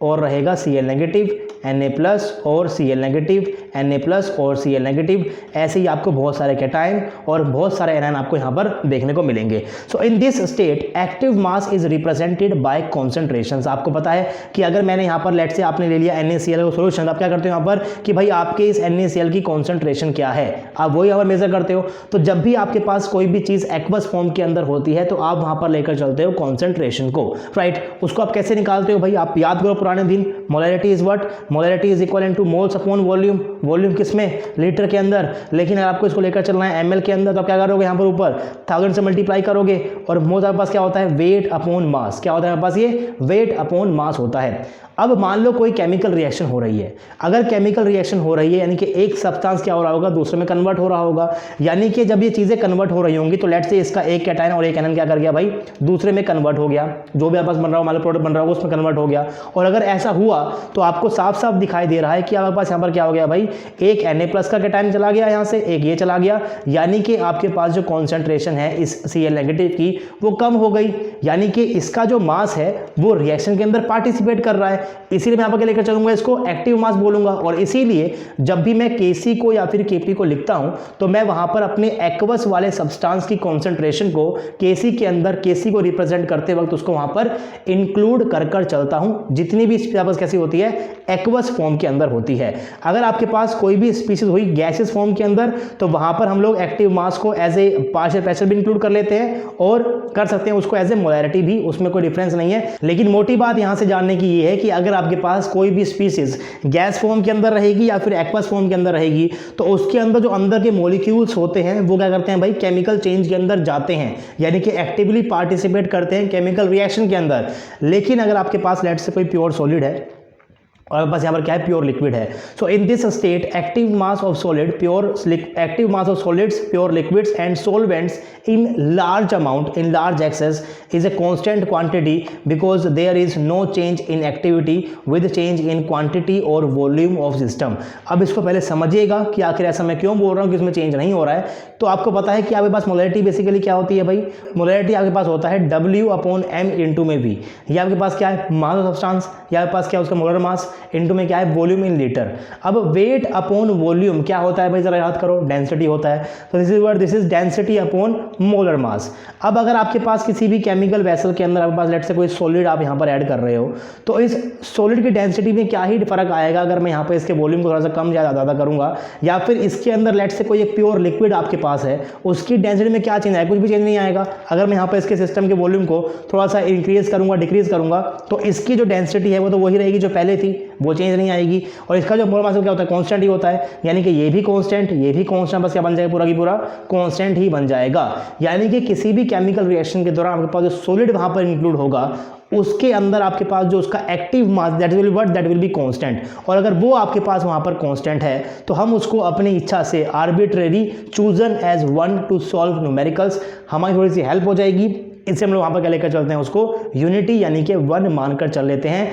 और रहेगा Cl नेगेटिव, Na+ और Cl नेगेटिव, Na+ और Cl नेगेटिव। ऐसे ही आपको बहुत सारे कैटायन और बहुत सारे एनायन आपको यहाँ पर देखने को मिलेंगे। So in this state active mass is represented by concentrations. आपको पता है कि अगर मैंने यहाँ पर लेट से आपने ले लिया NaCl का सोल्यूशन, आप क्या करते हो यहाँ पर कि भाई आपके इस NaCl की कॉन्सेंट्रेशन क्या है, आप वही यहाँ पर मेजर करते हो। तो जब भी आपके पास कोई भी चीज़ एक्वस फॉर्म के अंदर होती है तो आप वहाँ पर लेकर चलते हो कॉन्सेंट्रेशन को, राइट। उसको आप कैसे निकालते हो भाई, आप याद करो पुराने दिन, molarity is what, molarity is equal two moles upon volume. Volume किसमें, लीटर के अंदर, लेकिन अगर आपको इसको लेकर चलना है ml के अंदर तो आप क्या करोगे, यहाँ पर ऊपर 1000 से मल्टीप्लाई करोगे, और मोल्स आपके पास क्या होता है, वेट अपॉन मास। क्या होता है हमारे पास, ये वेट अपॉन मास होता है। अब मान लो कोई केमिकल रिएक्शन हो रही है, अगर केमिकल रिएक्शन हो रही है यानी कि एक सब्सटेंस क्या हो रहा होगा, दूसरे में कन्वर्ट हो रहा होगा, यानी कि जब ये चीज़ें कन्वर्ट हो रही होंगी तो लेट से इसका एक कैटायन और एक एनायन क्या कर गया भाई, दूसरे में कन्वर्ट हो गया, जो भी आपके पास बन रहा हो, मान लो प्रोडक्ट बन रहा होगा उसमें कन्वर्ट हो गया। और अगर ऐसा हुआ तो आपको साफ साफ दिखाई दे रहा है कि आपके पास यहाँ पर क्या हो गया भाई, एक Na+ का कैटायन चला गया यहाँ से, एक ये चला गया, यानी कि आपके पास जो कॉन्सेंट्रेशन है इस Cl नेगेटिव की वो कम हो गई, यानी कि इसका जो मास है वो रिएक्शन के अंदर पार्टिसिपेट कर रहा है। इसीलिए मैं यहाँ पर लेकर चलूंगा, इसको एक्टिव मास बोलूंगा। और इसीलिए जब भी मैं Kc को या फिर Kp को लिखता हूं तो मैं वहां पर अपने एक्वस वाले सब्सटेंस की कॉन्सेंट्रेशन को Kc के अंदर, Kc को रिप्रेजेंट करते वक्त उसको वहां पर इंक्लूड कर चलता हूं, जितनी भी स्पीशीज कैसी होती है, एक्वस फॉर्म के अंदर होती है। अगर आपके पास कोई भी स्पीशीज हुई गैसियस फॉर्म के अंदर तो वहां पर हम लोग एक्टिव मास को एज ए पार्शियल प्रेशर भी इंक्लूड कर लेते हैं और कर सकते हैं उसको एज ए मोलैरिटी भी, उसमें कोई डिफरेंस नहीं है। लेकिन मोटी बात यहां से जानने की ये है कि अगर आपके पास कोई भी स्पीशीज गैस फॉर्म के अंदर रहेगी या फिर एक्वस फॉर्म के अंदर रहेगी तो उसके अंदर जो अंदर के मॉलिक्यूल्स होते हैं वो क्या करते हैं भाई, केमिकल चेंज के अंदर जाते हैं, यानी कि एक्टिवली पार्टिसिपेट करते हैं केमिकल रिएक्शन के अंदर। लेकिन अगर आपके पास लेट से कोई प्योर सॉलिड है और बस यहाँ पर क्या है, प्योर लिक्विड है, so in this state active mass of solid, active mass of solids, pure liquids and solvents in large amount, in large excess is a constant quantity because there is no change in activity with change in quantity और volume of system. अब इसको पहले समझिएगा कि आखिर ऐसा मैं क्यों बोल रहा हूँ कि इसमें चेंज नहीं हो रहा है। तो आपको पता है कि आपके पास मोलैरिटी बेसिकली क्या होती है भाई, मोलैरिटी आपके पास होता है W/m × में V। ये आपके पास क्या है, मास ऑफ सब्सटेंस, या आपके पास क्या है उसका मोलर मास, इनटू में क्या है वॉल्यूम इन लीटर। अब वेट अपॉन वॉल्यूम क्या होता है भाई, जरा याद करो, डेंसिटी होता है। तो this is density upon molar mass. अब अगर आपके पास किसी भी केमिकल वेसल के अंदर आपके पास लेट से कोई सॉलिड आप यहाँ पर ऐड कर रहे हो, तो इस सॉलिड की डेंसिटी में क्या ही फर्क आएगा अगर मैं यहाँ पर इसके वॉल्यूम को थोड़ा सा कम ज़्यादा करूँगा, या फिर इसके अंदर लेट से कोई एक प्योर लिक्विड आपके पास है उसकी डेंसिटी में क्या चेंज आएगा, कुछ भी चेंज नहीं आएगा। अगर मैं यहाँ पर इसके सिस्टम के वॉल्यूम को थोड़ा सा इंक्रीज करूँगा डिक्रीज करूँगा तो इसकी जो डेंसिटी है वो तो वही रहेगी जो पहले थी, वो चेंज नहीं आएगी। और इसका जो मोलर मास क्या होता है, कांस्टेंट ही होता है, यानी कि ये भी कांस्टेंट ये भी कांस्टेंट, बस क्या बन जाएगा पूरा की पूरा कांस्टेंट ही बन जाएगा। यानी कि किसी भी केमिकल रिएक्शन के दौरान आपके पास जो सॉलिड वहां पर इंक्लूड होगा उसके अंदर आपके पास जो उसका active mass that will be constant. और अगर वो आपके पास वहां पर कांस्टेंट है तो हम उसको अपनी इच्छा से arbitrary chosen as 1 to solve numericals, हमारी थोड़ी सी हेल्प हो जाएगी। इससे हम लोग वहां पर क्या लेकर चलते हैं, उसको यूनिटी यानी कि 1 मानकर चल लेते हैं।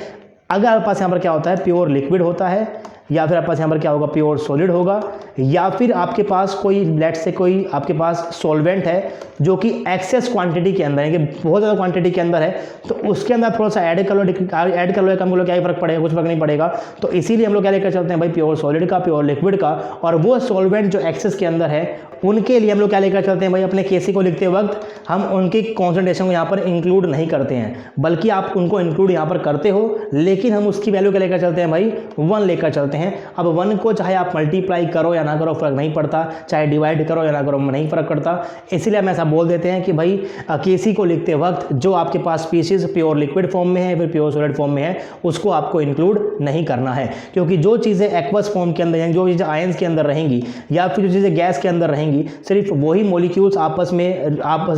अगर आपके पास यहाँ पर क्या होता है प्योर लिक्विड होता है, या फिर आपके पास यहाँ पर क्या होगा प्योर सॉलिड होगा, या फिर आपके पास कोई लेट से कोई आपके पास सॉल्वेंट है जो कि एक्सेस क्वांटिटी के अंदर है, कि बहुत ज़्यादा क्वांटिटी के अंदर है, तो उसके अंदर थोड़ा सा ऐड कर लो या कम कर लो, क्या ही फर्क पड़ेगा, कुछ फर्क नहीं पड़ेगा। तो इसीलिए हम लोग क्या लेकर चलते हैं भाई प्योर सॉलिड का, प्योर लिक्विड का। और वो सॉल्वेंट जो एक्सेस के अंदर है उनके लिए हम लोग क्या लेकर चलते हैं भाई, अपने केसी को लिखते वक्त हम उनकी कॉन्सेंट्रेशन को यहाँ पर इंक्लूड नहीं करते हैं, बल्कि आप उनको इंक्लूड यहाँ पर करते हो, लेकिन हम उसकी वैल्यू क्या लेकर चलते हैं भाई 1 लेकर चलते हैं। अब 1 को चाहे आप मल्टीप्लाई करो या ना करो फर्क नहीं पड़ता, चाहे डिवाइड करो या ना करो नहीं फर्क पड़ता। इसीलिए हम ऐसा बोल देते हैं कि भाई केसी को लिखते वक्त जो आपके पास स्पीशीज प्योर लिक्विड फॉर्म में है फिर प्योर सॉलिड फॉर्म में है उसको आपको इंक्लूड नहीं करना है, क्योंकि जो चीज़ें एक्वस फॉर्म के अंदर, जो चीज़ें आयंस के अंदर रहेंगी या फिर जो चीज़ें गैस के अंदर रहेंगी, सिर्फ वही मॉलिक्यूल्स आपस में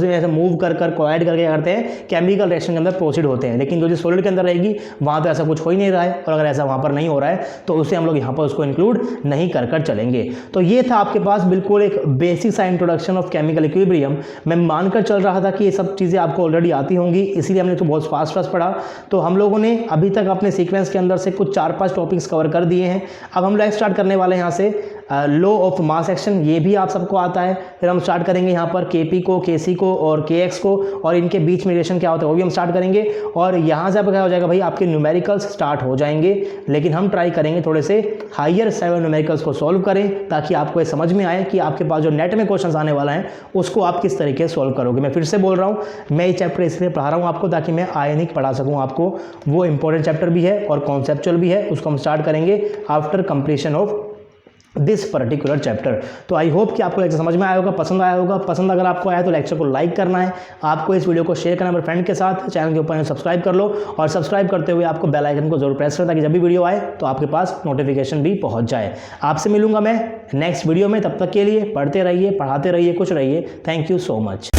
ऐसे मूव कर कोलाइड करके क्या करते हैं, केमिकल रिएक्शन के अंदर प्रोसीड होते हैं। लेकिन जो चीज़ सॉलिड के अंदर रहेगी वहाँ तो ऐसा कुछ हो ही नहीं रहा है, और अगर ऐसा वहाँ पर नहीं हो रहा है तो उसे हम लोग यहाँ पर उसको इंक्लूड नहीं कर चलेंगे। तो ये था आपके पास बिल्कुल एक बेसिक सा इंट्रोडक्शन ऑफ केमिकल इक्विलिब्रियम। मैं मानकर चल रहा था कि ये सब चीज़ें आपको ऑलरेडी आती होंगी, इसीलिए हमने तो बहुत फास्ट पढ़ा। तो हम लोगों ने अभी तक अपने सीक्वेंस के अंदर से कुछ 4-5 टॉपिक्स कवर कर दिए हैं। अब हम लोग स्टार्ट करने वाले हैं यहाँ से लॉ ऑफ मास एक्शन, ये भी आप सबको आता है। फिर हम स्टार्ट करेंगे यहाँ पर केपी को, केसी को और केएक्स को, और इनके बीच में रिलेशन क्या होता है वो भी हम स्टार्ट करेंगे। और यहाँ से आपका क्या हो जाएगा भाई, आपके न्यूमेरिकल्स स्टार्ट हो जाएंगे। लेकिन हम ट्राई करेंगे थोड़े से हायर 7 न्यूमेरिकल्स को सॉल्व करें, ताकि आपको ये समझ में आए कि आपके पास जो नेट में क्वेश्चंस आने वाला है उसको आप किस तरीके से सॉल्व करोगे। मैं फिर से बोल रहा हूँ, मैं ये चैप्टर इसलिए पढ़ा रहा हूँ आपको ताकि मैं आयनिक पढ़ा सकूँ आपको। वो इंपॉर्टेंट चैप्टर भी है और कॉन्सेप्चुअल भी है, उसको हम स्टार्ट करेंगे after completion of this particular chapter. तो आई होप कि आपको लेक्चर समझ में आया होगा, पसंद आया होगा। पसंद अगर आपको आया तो लेक्चर को लाइक करना है, आपको इस वीडियो को शेयर करना है अपने फ्रेंड के साथ, चैनल के ऊपर सब्सक्राइब कर लो, और सब्सक्राइब करते हुए आपको बेल आइकन को जरूर प्रेस करें ताकि जब भी वीडियो आए तो आपके पास नोटिफिकेशन भी पहुंच जाए। आपसे मिलूंगा मैं नेक्स्ट वीडियो में, तब तक के लिए पढ़ते रहिए, पढ़ाते रहिए, खुश रहिए। Thank you so much.